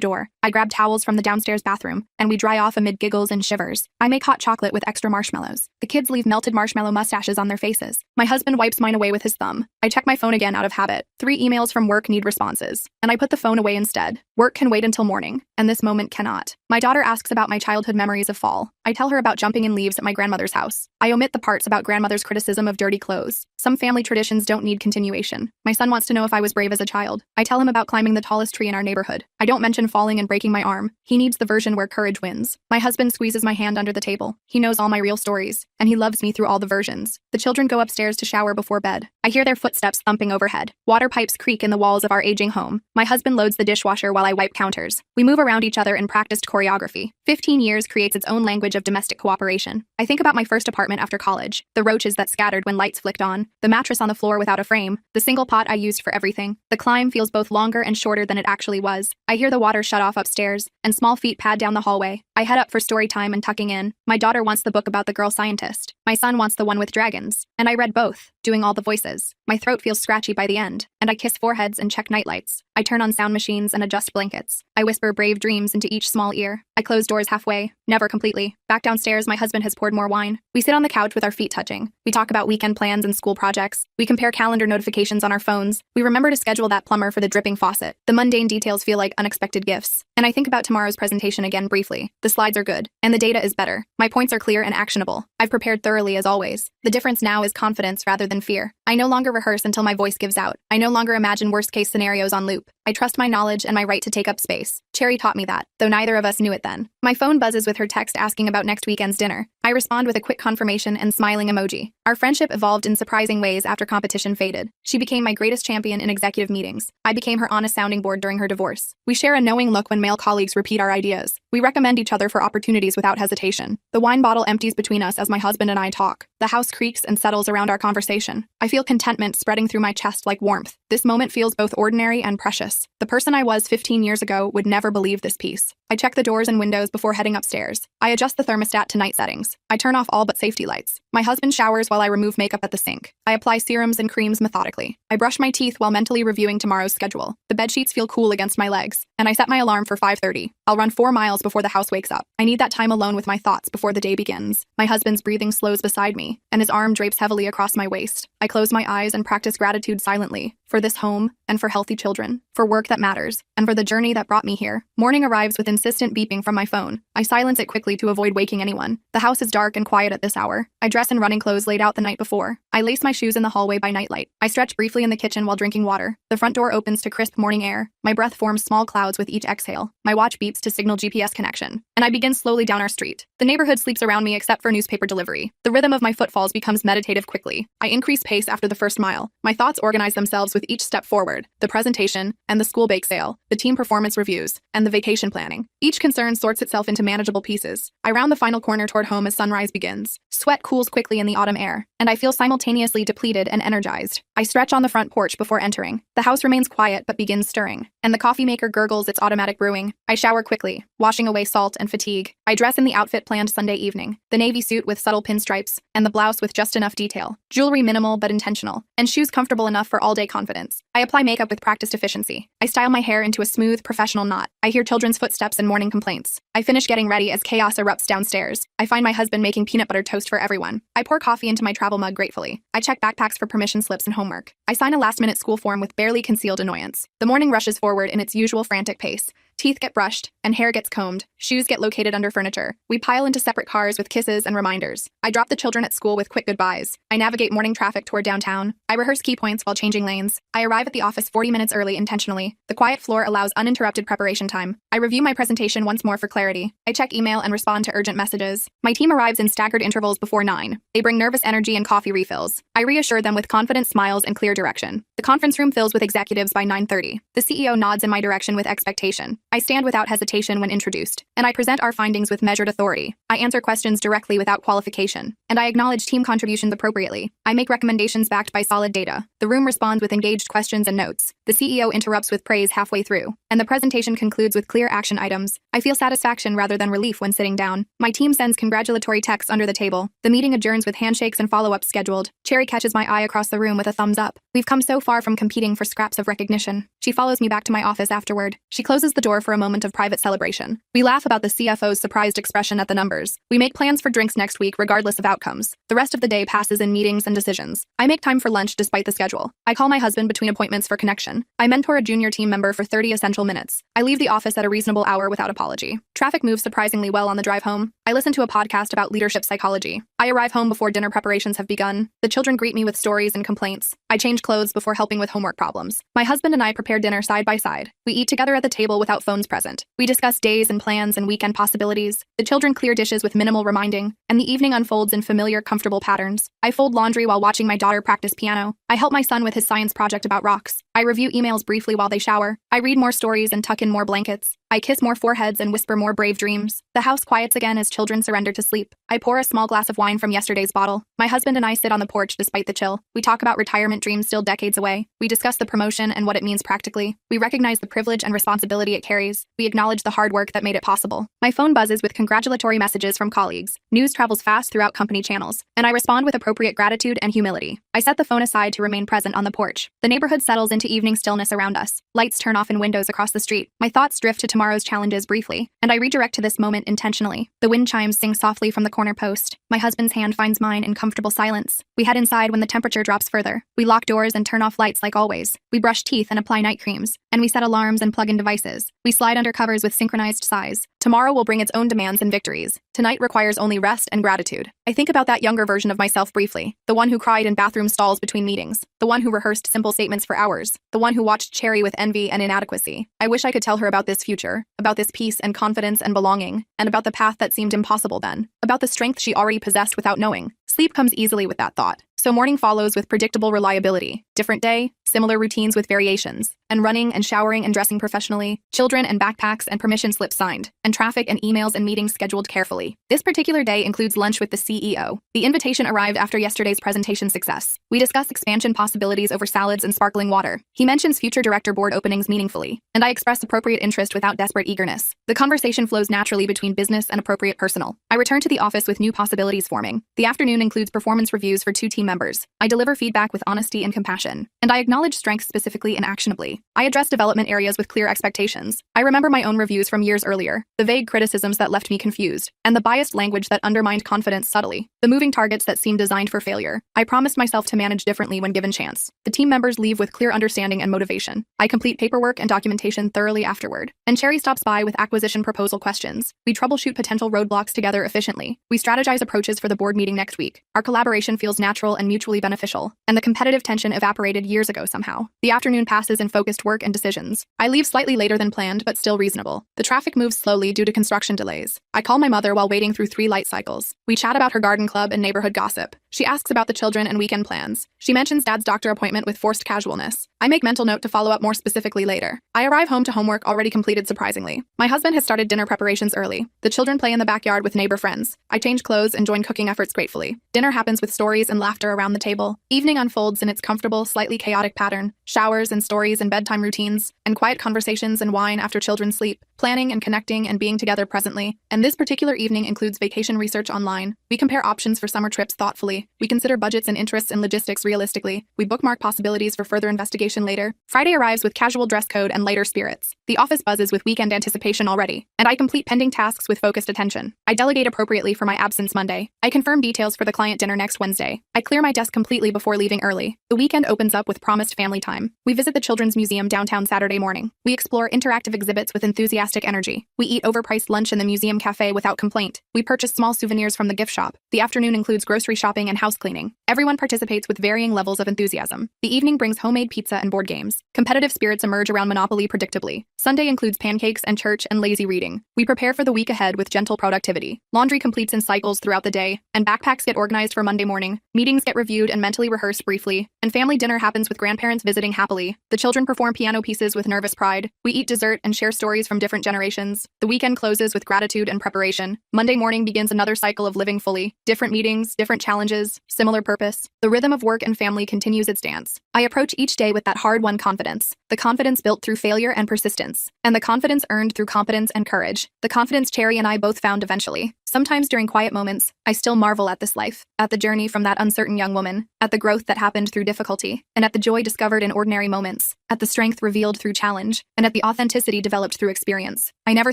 [SPEAKER 1] door. I grab towels from the downstairs bathroom, and we dry off amid giggles and shivers. I make hot chocolate with extra marshmallows. The kids leave melted marshmallow mustaches on their faces. My husband wipes mine away with his thumb. I check my phone again out of habit. 3 emails from work need responses, and I put the phone away instead. Work can wait until morning, and this moment cannot. My daughter asks about my childhood memories of fall. I tell her about jumping in leaves at my grandmother's house. I omit the parts about grandmother's criticism of dirty clothes. Some family traditions don't need continuation. My son wants to know if I was brave as a child. I tell him about climbing the tallest tree in our neighborhood. I don't mention falling and breaking my arm. He needs the version where courage wins. My husband squeezes my hand under the table. He knows all my real stories, and he loves me through all the versions. The children go upstairs to shower before bed. I hear their footsteps thumping overhead. Water pipes creak in the walls of our aging home. My husband loads the dishwasher while I wipe counters. We move around each other in practiced choreography. 15 years creates its own language of domestic cooperation. I think about my first apartment after college, the roaches that scattered when lights flicked on, the mattress on the floor without a frame, the single pot I used for everything. The climb feels both longer and shorter than it actually was. I hear the water shut off upstairs, and small feet pad down the hallway. I head up for story time and tucking in. My daughter wants the book about the girl scientist. My son wants the one with dragons. And I read both, doing all the voices. My throat feels scratchy by the end, and I kiss foreheads and check nightlights. I turn on sound machines and adjust blankets. I whisper brave dreams into each small ear. I close doors halfway, never completely. Back downstairs, my husband has poured more wine. We sit on the couch with our feet touching. We talk about weekend plans and school projects. We compare calendar notifications on our phones. We remember to schedule that plumber for the dripping faucet. The mundane details feel like unexpected gifts. And I think about tomorrow's presentation again briefly. The slides are good, and the data is better. My points are clear and actionable. I've prepared thoroughly as always. The difference now is confidence rather than fear. I no longer rehearse until my voice gives out. I no longer imagine worst-case scenarios on loop. I trust my knowledge and my right to take up space. Cherry taught me that, though neither of us knew it then. My phone buzzes with her text asking about next weekend's dinner. I respond with a quick confirmation and smiling emoji. Our friendship evolved in surprising ways after competition faded. She became my greatest champion in executive meetings. I became her honest sounding board during her divorce. We share a knowing look when male colleagues repeat our ideas. We recommend each other for opportunities without hesitation. The wine bottle empties between us as my husband and I talk. The house creaks and settles around our conversation. I feel contentment spreading through my chest like warmth. This moment feels both ordinary and precious. The person I was 15 years ago would never believe this piece. I check the doors and windows before heading upstairs. I adjust the thermostat to night settings. I turn off all but safety lights. My husband showers while I remove makeup at the sink. I apply serums and creams methodically. I brush my teeth while mentally reviewing tomorrow's schedule. The bedsheets feel cool against my legs, and I set my alarm for 5:30. I'll run 4 miles before the house wakes up. I need that time alone with my thoughts before the day begins. My husband's breathing slows beside me, and his arm drapes heavily across my waist. I close my eyes and practice gratitude silently, for this home, and for healthy children, for work that matters, and for the journey that brought me here. Morning arrives with insistent beeping from my phone. I silence it quickly to avoid waking anyone. The house is dark and quiet at this hour. I dress in running clothes laid out the night before. I lace my shoes in the hallway by nightlight. I stretch briefly in the kitchen while drinking water. The front door opens to crisp morning air. My breath forms small clouds with each exhale. My watch beeps to signal GPS connection, and I begin slowly down our street. The neighborhood sleeps around me except for newspaper delivery. The rhythm of my footfalls becomes meditative quickly. I increase pace after the first mile. My thoughts organize themselves with each step forward. The presentation, and the school bake sale, the team performance reviews, and the vacation planning. Each concern sorts itself into manageable pieces. I round the final corner toward home as sunrise begins. Sweat cools quickly in the autumn air, and I feel simultaneously depleted and energized. I stretch on the front porch before entering. The house remains quiet but begins stirring, and the coffee maker gurgles its automatic brewing. I shower quickly, washing away salt and fatigue. I dress in the outfit planned Sunday evening, the navy suit with subtle pinstripes, and the blouse with just enough detail. Jewelry minimal but intentional, and shoes comfortable enough for all-day confidence. confidence. I apply makeup with practiced efficiency. I style my hair into a smooth, professional knot. I hear children's footsteps and morning complaints. I finish getting ready as chaos erupts downstairs. I find my husband making peanut butter toast for everyone. I pour coffee into my travel mug gratefully. I check backpacks for permission slips and homework. I sign a last-minute school form with barely concealed annoyance. The morning rushes forward in its usual frantic pace. Teeth get brushed, and hair gets combed. Shoes get located under furniture. We pile into separate cars with kisses and reminders. I drop the children at school with quick goodbyes. I navigate morning traffic toward downtown. I rehearse key points while changing lanes. I arrive at the office 40 minutes early intentionally. The quiet floor allows uninterrupted preparation time. I review my presentation once more for clarity. I check email and respond to urgent messages. My team arrives in staggered intervals before 9. They bring nervous energy and coffee refills. I reassure them with confident smiles and clear direction. The conference room fills with executives by 9:30. The CEO nods in my direction with expectation. I stand without hesitation when introduced, and I present our findings with measured authority. I answer questions directly without qualification, and I acknowledge team contributions appropriately. I make recommendations backed by solid data. The room responds with engaged questions and notes. The CEO interrupts with praise halfway through, and the presentation concludes with clear action items. I feel satisfaction rather than relief when sitting down. My team sends congratulatory texts under the table. The meeting adjourns with handshakes and follow-ups scheduled. Cherry catches my eye across the room with a thumbs up. We've come so far from competing for scraps of recognition. She follows me back to my office afterward. She closes the door for a moment of private celebration. We laugh about the CFO's surprised expression at the numbers. We make plans for drinks next week regardless of outcomes. The rest of the day passes in meetings and decisions. I make time for lunch despite the schedule. I call my husband between appointments for connection. I mentor a junior team member for 30 essential minutes. I leave the office at a reasonable hour without apology. Traffic moves surprisingly well on the drive home. I listen to a podcast about leadership psychology. I arrive home before dinner preparations have begun. The children greet me with stories and complaints. I change clothes before helping with homework problems. My husband and I prepare dinner side by side. We eat together at the table without phones present. We discuss days and plans and weekend possibilities. The children clear dishes with minimal reminding, and the evening unfolds in familiar, comfortable patterns. I fold laundry while watching my daughter practice piano. I help my son with his science project about rocks. I review emails briefly while they shower. I read more stories and tuck in more blankets. I kiss more foreheads and whisper more brave dreams. The house quiets again as children surrender to sleep. I pour a small glass of wine from yesterday's bottle. My husband and I sit on the porch despite the chill. We talk about retirement dreams still decades away. We discuss the promotion and what it means practically. We recognize the privilege and responsibility it carries. We acknowledge the hard work that made it possible. My phone buzzes with congratulatory messages from colleagues. News travels fast throughout company channels, and I respond with appropriate gratitude and humility. I set the phone aside to remain present on the porch. The neighborhood settles into evening stillness around us. Lights turn off in windows across the street. My thoughts drift to tomorrow's challenges briefly, and I redirect to this moment intentionally. The wind chimes sing softly from the corner post. My husband's hand finds mine in comfortable silence. We head inside when the temperature drops further. We lock doors and turn off lights like always. We brush teeth and apply night creams, and we set alarms and plug in devices. We slide under covers with synchronized sighs. Tomorrow will bring its own demands and victories. Tonight requires only rest and gratitude. I think about that younger version of myself briefly, the one who cried in bathroom stalls between meetings, the one who rehearsed simple statements for hours, the one who watched Cherry with envy and inadequacy. I wish I could tell her about this future, about this peace and confidence and belonging, and about the path that seemed impossible then, about the strength she already possessed without knowing. Sleep comes easily with that thought. So morning follows with predictable reliability. Different day, similar routines with variations, and running and showering and dressing professionally, children and backpacks and permission slips signed, and traffic and emails and meetings scheduled carefully. This particular day includes lunch with the CEO. The invitation arrived after yesterday's presentation success. We discuss expansion possibilities over salads and sparkling water. He mentions future director board openings meaningfully, and I express appropriate interest without desperate eagerness. The conversation flows naturally between business and appropriate personal. I return to the office with new possibilities forming. The afternoon includes performance reviews for 2 team members. I deliver feedback with honesty and compassion, and I acknowledge strengths specifically and actionably. I address development areas with clear expectations. I remember my own reviews from years earlier, the vague criticisms that left me confused, and the biased language that undermined confidence subtly, the moving targets that seemed designed for failure. I promised myself to manage differently when given chance. The team members leave with clear understanding and motivation. I complete paperwork and documentation thoroughly afterward, and Cherry stops by with acquisition proposal questions. We troubleshoot potential roadblocks together efficiently. We strategize approaches for the board meeting next week. Our collaboration feels natural and mutually beneficial, and the competitive tension evaporated years ago somehow. The afternoon passes in focused work and decisions. I leave slightly later than planned, but still reasonable. The traffic moves slowly due to construction delays. I call my mother while waiting through 3 light cycles. We chat about her garden club and neighborhood gossip. She asks about the children and weekend plans. She mentions Dad's doctor appointment with forced casualness. I make mental note to follow up more specifically later. I arrive home to homework already completed surprisingly. My husband has started dinner preparations early. The children play in the backyard with neighbor friends. I change clothes and join cooking efforts gratefully. Dinner happens with stories and laughter around the table. Evening unfolds in its comfortable, slightly chaotic pattern. Showers and stories and bedtime routines, and quiet conversations and wine after children sleep. planning and connecting and being together presently, and this particular evening includes vacation research online. We compare options for summer trips thoughtfully. We consider budgets and interests and logistics realistically. We bookmark possibilities for further investigation later. Friday arrives with casual dress code and lighter spirits. The office buzzes with weekend anticipation already, and I complete pending tasks with focused attention. I delegate appropriately for my absence Monday. I confirm details for the client dinner next Wednesday. I clear my desk completely before leaving early. The weekend opens up with promised family time. We visit the Children's Museum downtown Saturday morning. We explore interactive exhibits with enthusiastic energy. We eat overpriced lunch in the museum cafe without complaint. We purchase small souvenirs from the gift shop. The afternoon includes grocery shopping and house cleaning. Everyone participates with varying levels of enthusiasm. The evening brings homemade pizza and board games. Competitive spirits emerge around Monopoly predictably. Sunday includes pancakes and church and lazy reading. We prepare for the week ahead with gentle productivity. Laundry completes in cycles throughout the day, and backpacks get organized for Monday morning. Meetings get reviewed and mentally rehearsed briefly, and family dinner happens with grandparents visiting happily. The children perform piano pieces with nervous pride. We eat dessert and share stories from different generations. The weekend closes with gratitude and preparation. Monday morning begins another cycle of living fully. Different meetings, different challenges, similar purpose. The rhythm of work and family continues its dance. I approach each day with that hard-won confidence. The confidence built through failure and persistence. And the confidence earned through competence and courage. The confidence Cherry and I both found eventually. Sometimes during quiet moments, I still marvel at this life, at the journey from that uncertain young woman, at the growth that happened through difficulty, and at the joy discovered in ordinary moments, at the strength revealed through challenge, and at the authenticity developed through experience. I never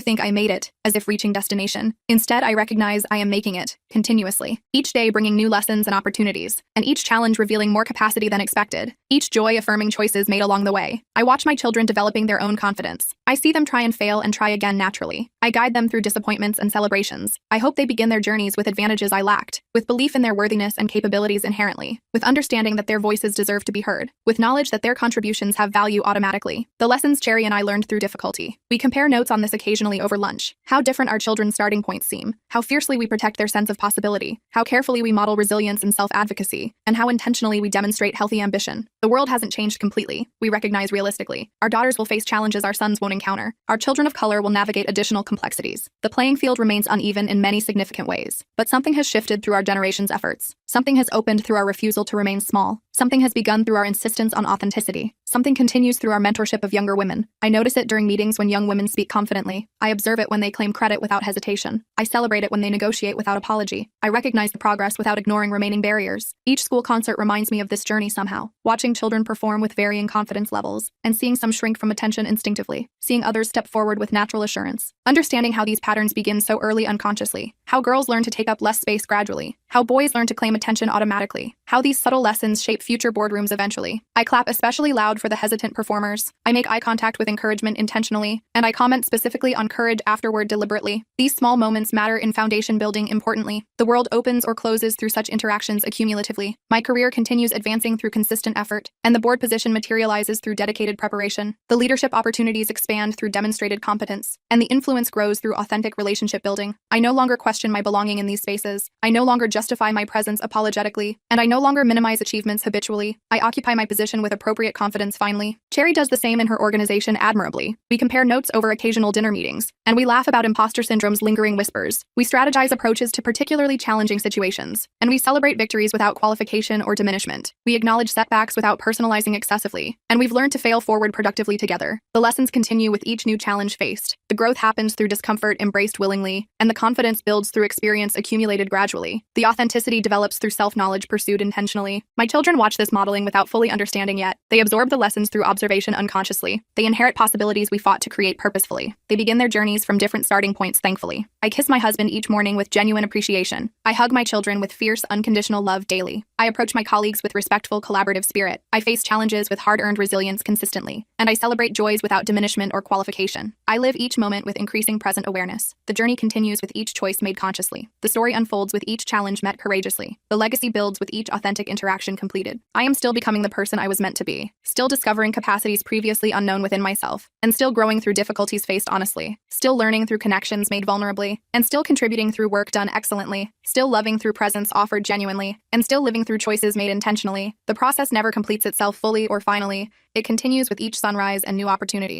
[SPEAKER 1] think I made it, as if reaching destination. Instead, I recognize I am making it, continuously. Each day bringing new lessons and opportunities, and each challenge revealing more capacity than expected. Each joy affirming choices made along the way. I watch my children developing their own confidence. I see them try and fail and try again naturally. I guide them through disappointments and celebrations. I hope they begin their journeys with advantages I lacked, with belief in their worthiness and capabilities inherently, with understanding that their voices deserve to be heard, with knowledge that their contributions have value automatically. The lessons Cherry and I learned through difficulty. We compare notes on this occasionally over lunch. How different our children's starting points seem, how fiercely we protect their sense of possibility, how carefully we model resilience and self-advocacy, and how intentionally we demonstrate healthy ambition. The world hasn't changed completely, we recognize realistically. Our daughters will face challenges our sons won't encounter. Our children of color will navigate additional complexities. The playing field remains uneven in many significant ways, but something has shifted through our generation's efforts. Something has opened through our refusal to remain small. Something has begun through our insistence on authenticity. Something continues through our mentorship of younger women. I notice it during meetings when young women speak confidently. I observe it when they claim credit without hesitation. I celebrate it when they negotiate without apology. I recognize the progress without ignoring remaining barriers. Each school concert reminds me of this journey somehow. Watching children perform with varying confidence levels, and seeing some shrink from attention instinctively. Seeing others step forward with natural assurance. Understanding how these patterns begin so early unconsciously. How girls learn to take up less space gradually. How boys learn to claim attention automatically. How these subtle lessons shape future boardrooms eventually. I clap especially loud for the hesitant performers. I make eye contact with encouragement intentionally, and I comment specifically on courage afterward deliberately. These small moments matter in foundation building importantly. The world opens or closes through such interactions accumulatively. My career continues advancing through consistent effort, and the board position materializes through dedicated preparation. The leadership opportunities expand through demonstrated competence, and the influence grows through authentic relationship building. I no longer question my belonging in these spaces. I no longer justify my presence apologetically, and I no longer minimize achievements habitually. I occupy my position with appropriate confidence finally. Cherry does the same in her organization admirably. We compare notes over occasional dinner meetings, and we laugh about imposter syndrome's lingering whispers. We strategize approaches to particularly challenging situations, and we celebrate victories without qualification or diminishment. We acknowledge setbacks without personalizing excessively, and we've learned to fail forward productively together. The lessons continue with each new challenge faced. The growth happens through discomfort embraced willingly, and the confidence builds through experience accumulated gradually. The authenticity develops through self-knowledge pursued intentionally. My children watch this modeling without fully understanding yet. They absorb the lessons through observation unconsciously. They inherit possibilities we fought to create purposefully. They begin their journeys from different starting points thankfully. I kiss my husband each morning with genuine appreciation. I hug my children with fierce, unconditional love daily. I approach my colleagues with respectful, collaborative spirit. I face challenges with hard-earned resilience consistently, and I celebrate joys without diminishment or qualification. I live each moment with increasing present awareness. The journey continues with each choice made consciously. The story unfolds with each challenge met courageously. The legacy builds with each authentic interaction completed. I am still becoming the person I was meant to be, still discovering capacities previously unknown within myself, and still growing through difficulties faced honestly, still learning through connections made vulnerably, and still contributing through work done excellently, still loving through presence offered genuinely, and still living through choices made intentionally. The process never completes itself fully or finally. It continues with each sunrise and new opportunity.